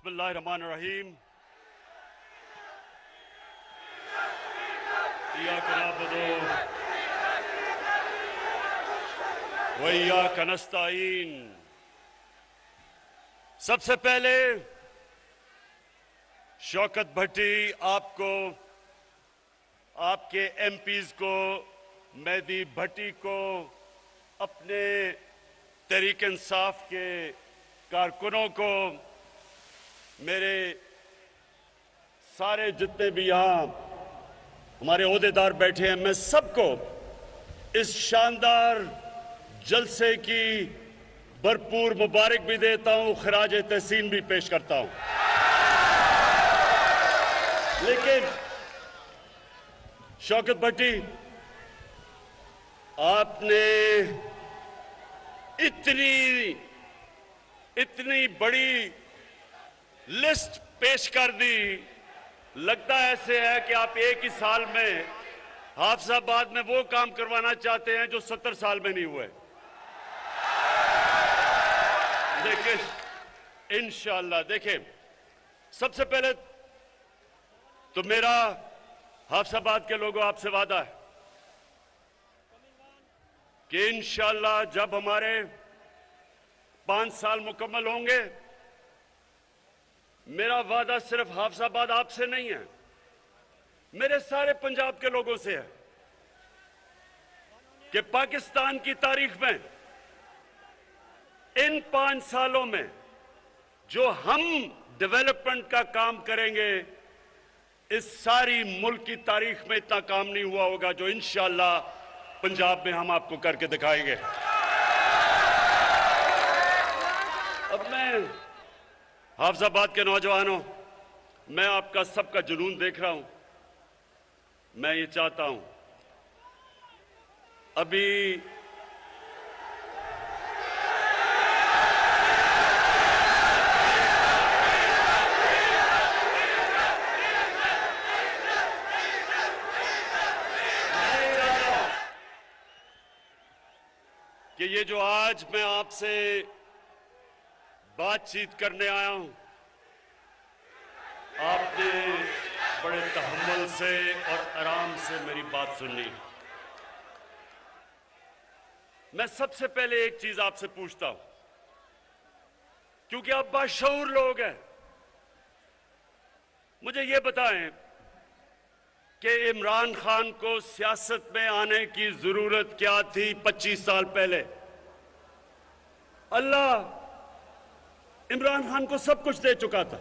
बिस्मिल्लाहिर्रहमानिर्रहीम। इय्याका नअबुदु व इय्याका नस्तईन। सबसे पहले शौकत भट्टी आपको, आपके एमपीज को, मेहदी भट्टी को, अपने तहरीक इंसाफ के कारकुनों को, मेरे सारे जितने भी यहाँ हमारे ओहदेदार बैठे हैं, मैं सबको इस शानदार जलसे की भरपूर मुबारक भी देता हूं, खराज तहसीन भी पेश करता हूं। लेकिन शौकत भट्टी, आपने इतनी बड़ी लिस्ट पेश कर दी, लगता ऐसे है कि आप एक ही साल में हाफिजाबाद में वो काम करवाना चाहते हैं जो 70 साल में नहीं हुए। देखिए इंशाअल्लाह, देखिए सबसे पहले तो मेरा हाफिजाबाद के लोगों आपसे वादा है कि इंशाअल्लाह जब हमारे 5 साल मुकम्मल होंगे, मेरा वादा सिर्फ हाफिजाबाद आपसे नहीं है, मेरे सारे पंजाब के लोगों से है कि पाकिस्तान की तारीख में इन 5 सालों में जो हम डेवलपमेंट का काम करेंगे, इस सारी मुल्क की तारीख में इतना काम नहीं हुआ होगा जो इंशाअल्लाह पंजाब में हम आपको करके दिखाएंगे। अब मैं हाफिजाबाद के नौजवानों, मैं आपका सबका जुनून देख रहा हूं। मैं ये चाहता हूं, अभी कि ये जो आज मैं आपसे बातचीत करने आया हूं, आपने बड़े तहम्मुल से और आराम से मेरी बात सुननी। मैं सबसे पहले एक चीज आपसे पूछता हूं, क्योंकि आप बाशऊर लोग हैं, मुझे ये बताएं कि इमरान खान को सियासत में आने की जरूरत क्या थी 25 साल पहले? अल्लाह इमरान खान को सब कुछ दे चुका था,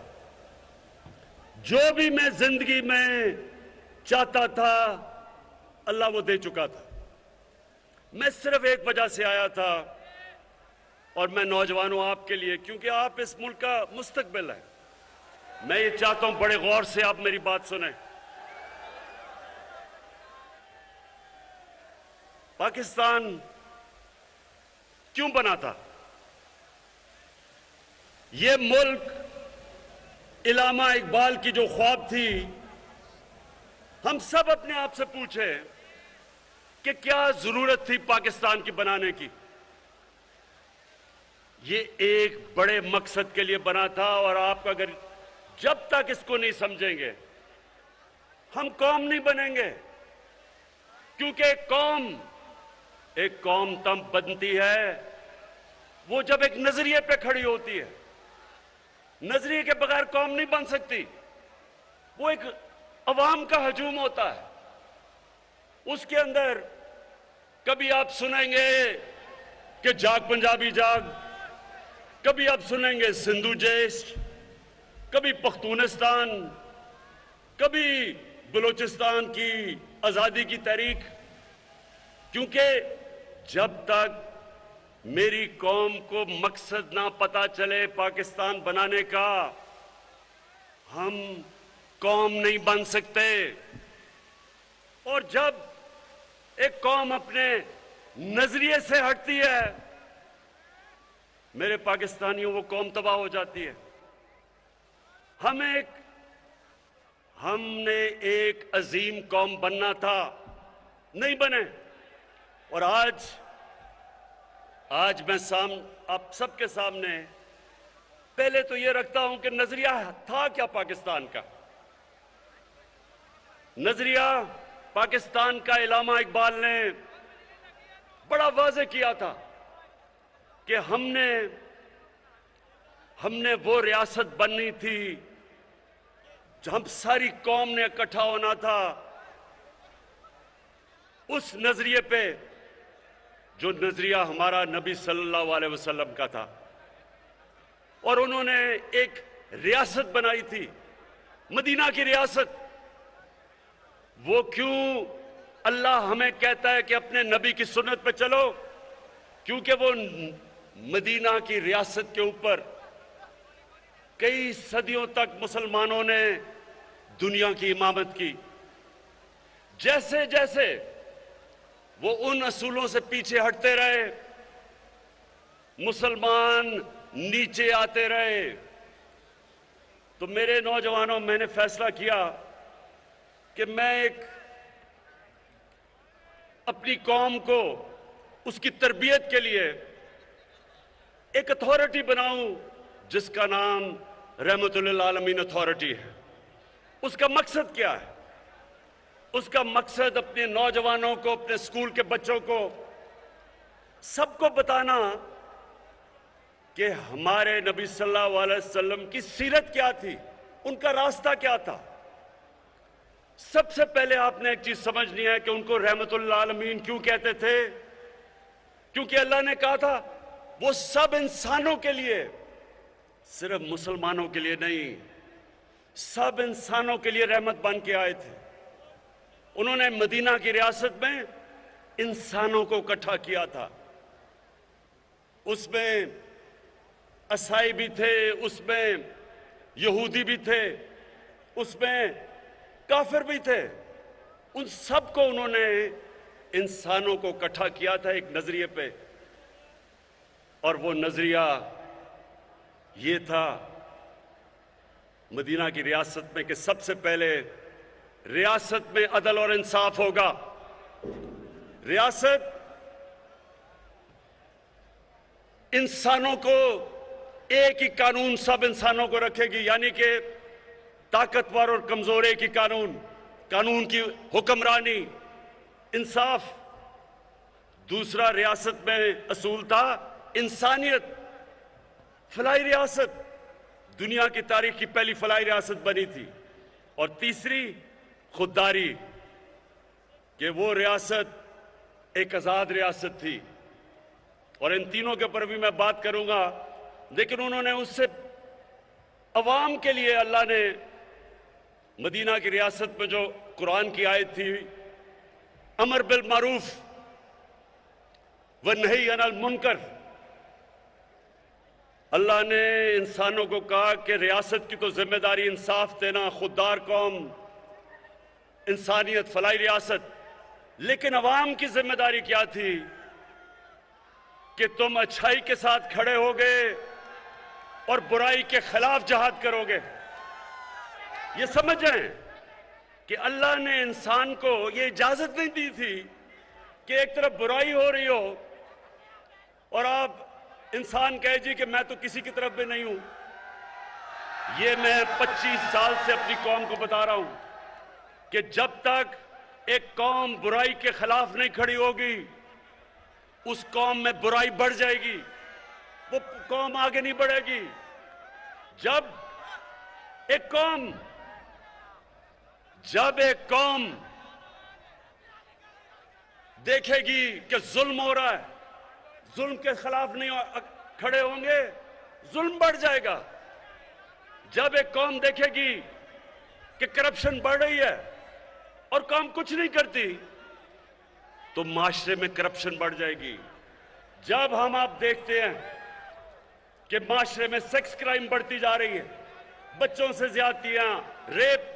जो भी मैं जिंदगी में चाहता था अल्लाह वो दे चुका था। मैं सिर्फ एक वजह से आया था, और मैं नौजवानों आपके लिए, क्योंकि आप इस मुल्क का मुस्तकबिल है, मैं ये चाहता हूं बड़े गौर से आप मेरी बात सुने। पाकिस्तान क्यों बना था? ये मुल्क इलामा इकबाल की जो ख्वाब थी, हम सब अपने आप से पूछे कि क्या जरूरत थी पाकिस्तान की बनाने की? ये एक बड़े मकसद के लिए बना था, और आप अगर जब तक इसको नहीं समझेंगे, हम कौम नहीं बनेंगे। क्योंकि एक कौम तब बनती है वो जब एक नजरिए पे खड़ी होती है। नजरिए के बगैर कौम नहीं बन सकती। वो एक अवाम का हजूम होता है, उसके अंदर कभी आप सुनेंगे कि जाग पंजाबी जाग, कभी आप सुनेंगे सिंधु जैश, कभी पख्तूनिस्तान, कभी बलूचिस्तान की आजादी की तहरीक। क्योंकि जब तक मेरी कौम को मकसद ना पता चले पाकिस्तान बनाने का, हम कौम नहीं बन सकते। और जब एक कौम अपने नजरिए से हटती है, मेरे पाकिस्तानियों, वो कौम तबाह हो जाती है। हमने एक अजीम कौम बनना था, नहीं बने। और आज मैं आप सबके सामने पहले तो यह रखता हूं कि नजरिया था क्या पाकिस्तान का। नजरिया पाकिस्तान का इल्लामा इकबाल ने बड़ा वाज़ेह किया था कि हमने वो रियासत बननी थी, हम सारी कौम ने इकट्ठा होना था उस नजरिए पे जो नजरिया हमारा नबी सल्लल्लाहु अलैहि वसल्लम का था। और उन्होंने एक रियासत बनाई थी, मदीना की रियासत। वो क्यों अल्लाह हमें कहता है कि अपने नबी की सुन्नत पे चलो? क्योंकि वो मदीना की रियासत के ऊपर कई सदियों तक मुसलमानों ने दुनिया की इमामत की। जैसे जैसे वो उन असूलों से पीछे हटते रहे, मुसलमान नीचे आते रहे। तो मेरे नौजवानों, मैंने फैसला किया कि मैं अपनी कौम को उसकी तरबियत के लिए एक अथॉरिटी बनाऊं जिसका नाम रहमतुल्लिल आलमीन अथॉरिटी है। उसका मकसद क्या है? उसका मकसद अपने नौजवानों को, अपने स्कूल के बच्चों को, सबको बताना कि हमारे नबी सल्लल्लाहु अलैहि वसल्लम की सीरत क्या थी, उनका रास्ता क्या था। सबसे पहले आपने एक चीज समझनी है कि उनको रहमतुल्लिल आलमीन क्यों कहते थे। क्योंकि अल्लाह ने कहा था वो सब इंसानों के लिए, सिर्फ मुसलमानों के लिए नहीं, सब इंसानों के लिए रहमत बन के आए थे। उन्होंने मदीना की रियासत में इंसानों को इकट्ठा किया था। उसमें ईसाई भी थे, उसमें यहूदी भी थे, उसमें काफिर भी थे। उन सबको उन्होंने इंसानों को इकट्ठा किया था एक नजरिए पे। और वो नजरिया ये था मदीना की रियासत में कि सबसे पहले रियासत में अदल और इंसाफ होगा। रियासत इंसानों को एक ही कानून सब इंसानों को रखेगी, यानी कि ताकतवर और कमजोर एक ही कानून की हुक्मरानी, इंसाफ। दूसरा रियासत में असूल था इंसानियत। फलाही रियासत दुनिया की तारीख की पहली फलाही रियासत बनी थी। और तीसरी खुददारी, कि वो रियासत एक आजाद रियासत थी। और इन तीनों के ऊपर भी मैं बात करूंगा, लेकिन उन्होंने उससे अवाम के लिए अल्लाह ने मदीना की रियासत में जो कुरान की आयत थी, अमर बिल मारूफ व नही अनिल मुनकर, अल्लाह ने इंसानों को कहा कि रियासत की तो जिम्मेदारी इंसाफ देना, खुददार कौम, इंसानियत, फलाही रियासत। लेकिन अवाम की जिम्मेदारी क्या थी कि तुम अच्छाई के साथ खड़े होगे और बुराई के खिलाफ जहाद करोगे। ये समझ जाएं कि अल्लाह ने इंसान को ये इजाजत नहीं दी थी कि एक तरफ बुराई हो रही हो और आप इंसान कहे जी कि मैं तो किसी की तरफ भी नहीं हूं। ये मैं 25 साल से अपनी कौम को बता रहा हूं कि जब तक एक कौम बुराई के खिलाफ नहीं खड़ी होगी, उस कौम में बुराई बढ़ जाएगी, वो कौम आगे नहीं बढ़ेगी। जब एक कौम देखेगी कि जुल्म हो रहा है, जुल्म के खिलाफ नहीं खड़े होंगे, जुल्म बढ़ जाएगा। जब एक कौम देखेगी कि करप्शन बढ़ रही है और कौम कुछ नहीं करती, तो माशरे में करप्शन बढ़ जाएगी। जब हम आप देखते हैं कि माशरे में सेक्स क्राइम बढ़ती जा रही है, बच्चों से ज्यादतियां, रेप,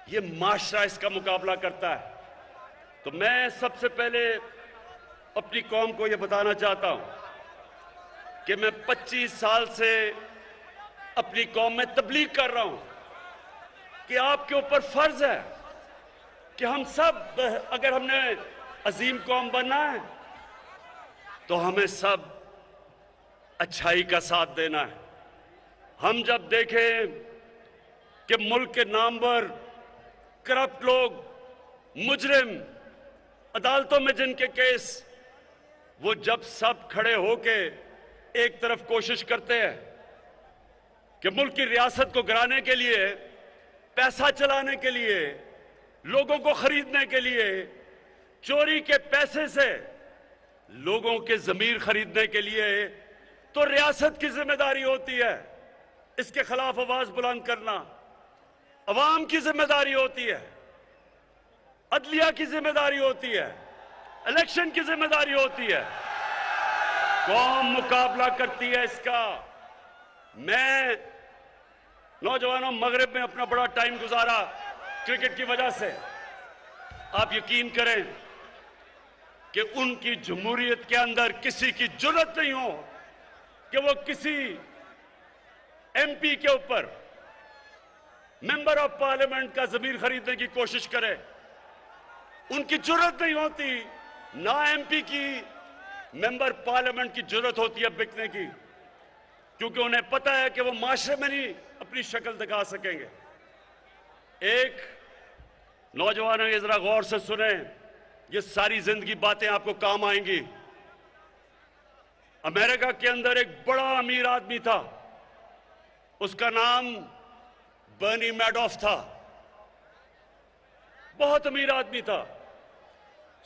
ये माशरा इसका मुकाबला करता है। तो मैं सबसे पहले अपनी कौम को यह बताना चाहता हूं कि मैं 25 साल से अपनी कौम में तबलीग कर रहा हूं कि आपके ऊपर फर्ज है कि हम सब, अगर हमने अजीम कौम बनना है तो हमें सब अच्छाई का साथ देना है। हम जब देखें कि मुल्क के नामवर करप्ट लोग, मुजरिम, अदालतों में जिनके केस, वो जब सब खड़े होके एक तरफ कोशिश करते हैं कि मुल्क की रियासत को गिराने के लिए, पैसा चलाने के लिए, लोगों को खरीदने के लिए, चोरी के पैसे से लोगों के जमीर खरीदने के लिए, तो रियासत की जिम्मेदारी होती है इसके खिलाफ आवाज बुलंद करना। अवाम की जिम्मेदारी होती है, अदलिया की जिम्मेदारी होती है, इलेक्शन की जिम्मेदारी होती है। कौम मुकाबला करती है इसका। मैं नौजवानों मगरिब में अपना बड़ा टाइम गुजारा क्रिकेट की वजह से। आप यकीन करें कि उनकी जमहूरियत के अंदर किसी की जुर्रत नहीं हो कि वो किसी एमपी के ऊपर, मेंबर ऑफ पार्लियामेंट का जमीर खरीदने की कोशिश करे। उनकी जुर्रत नहीं होती, ना एमपी की, मेंबर पार्लियामेंट की जुर्रत होती है बिकने की, क्योंकि उन्हें पता है कि वो माशरे में नहीं अपनी शक्ल दिखा सकेंगे। एक नौजवानों ये जरा गौर से सुने, ये सारी जिंदगी बातें आपको काम आएंगी। अमेरिका के अंदर एक बड़ा अमीर आदमी था, उसका नाम बर्नी मैडॉफ था। बहुत अमीर आदमी था,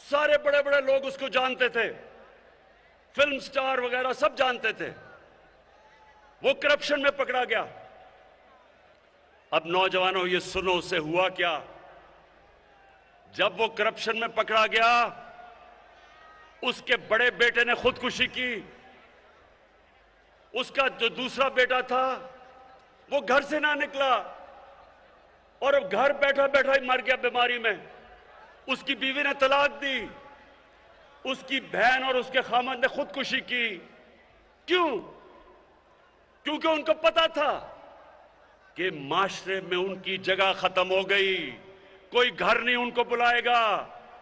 सारे बड़े बड़े लोग उसको जानते थे, फिल्म स्टार वगैरह सब जानते थे। वो करप्शन में पकड़ा गया। अब नौजवानों ये सुनो उसे हुआ क्या। जब वो करप्शन में पकड़ा गया, उसके बड़े बेटे ने खुदकुशी की। उसका जो दूसरा बेटा था वो घर से ना निकला और अब घर बैठा बैठा ही मर गया बीमारी में। उसकी बीवी ने तलाक दी, उसकी बहन और उसके खामद ने खुदकुशी की। क्यों? क्योंकि उनको पता था कि माशरे में उनकी जगह खत्म हो गई। कोई घर नहीं उनको बुलाएगा,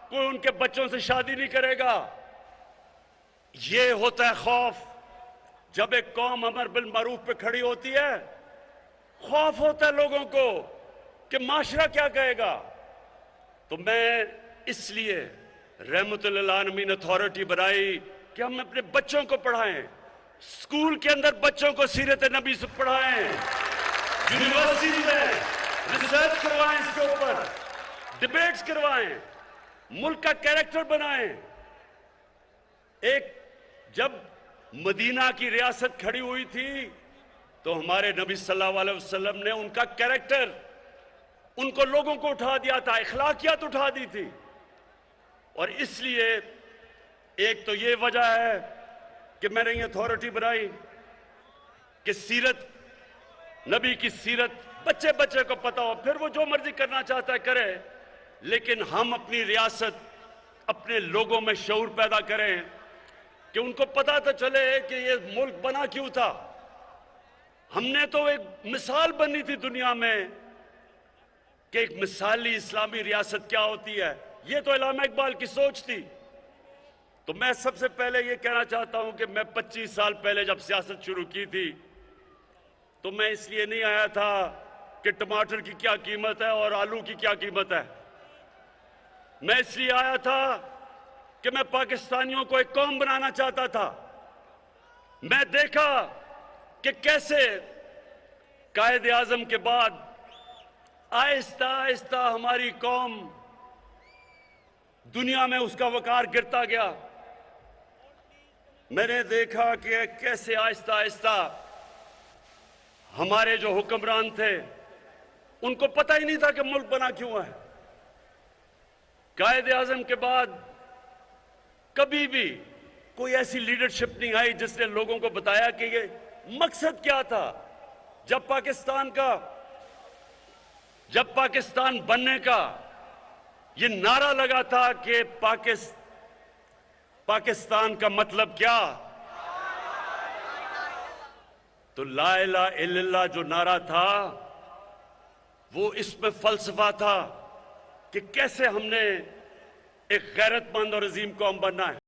कोई उनके बच्चों से शादी नहीं करेगा। यह होता है खौफ। जब एक कौम अमर बिल मारूफ पे खड़ी होती है, खौफ होता है लोगों को कि माशरा क्या कहेगा। तो मैं इसलिए रहमतुल्लिल आलमीन अथॉरिटी बनाई कि हम अपने बच्चों को पढ़ाएं, स्कूल के अंदर बच्चों को सीरत नबी से पढ़ाएं, यूनिवर्सिटी में रिसर्च करवाएं, इसके ऊपर डिबेट्स करवाएं, मुल्क का कैरेक्टर बनाएं। एक जब मदीना की रियासत खड़ी हुई थी तो हमारे नबी सल्लल्लाहु अलैहि वसल्लम ने उनका कैरेक्टर, उनको लोगों को उठा दिया था, इखलाकियात उठा दी थी। और इसलिए एक तो ये वजह है कि मैंने ये अथॉरिटी बनाई कि सीरत, नबी की सीरत बच्चे बच्चे को पता हो, फिर वो जो मर्जी करना चाहता है करे, लेकिन हम अपनी रियासत, अपने लोगों में शऊर पैदा करें कि उनको पता तो चले कि ये मुल्क बना क्यों था। हमने तो एक मिसाल बनी थी दुनिया में कि एक मिसाली इस्लामी रियासत क्या होती है। ये तो इलामा इकबाल की सोच थी। तो मैं सबसे पहले ये कहना चाहता हूं कि मैं 25 साल पहले जब सियासत शुरू की थी तो मैं इसलिए नहीं आया था कि टमाटर की क्या कीमत है और आलू की क्या कीमत है। मैं इसलिए आया था कि मैं पाकिस्तानियों को एक कौम बनाना चाहता था। मैं देखा कि कैसे कायदे आजम के बाद आहिस्ता आहिस्ता हमारी कौम दुनिया में उसका वकार गिरता गया। मैंने देखा कि कैसे आहिस्ता आहिस्ता हमारे जो हुक्मरान थे उनको पता ही नहीं था कि मुल्क बना क्यों है। कायदे आजम के बाद कभी भी कोई ऐसी लीडरशिप नहीं आई जिसने लोगों को बताया कि ये मकसद क्या था। जब पाकिस्तान बनने का ये नारा लगा था कि पाकिस्तान का मतलब क्या, तो ला इलाहा इल्लल्लाह जो नारा था वो इसमें फलसफा था कि कैसे हमने एक गैरतमंद और अजीम कौम बनना है।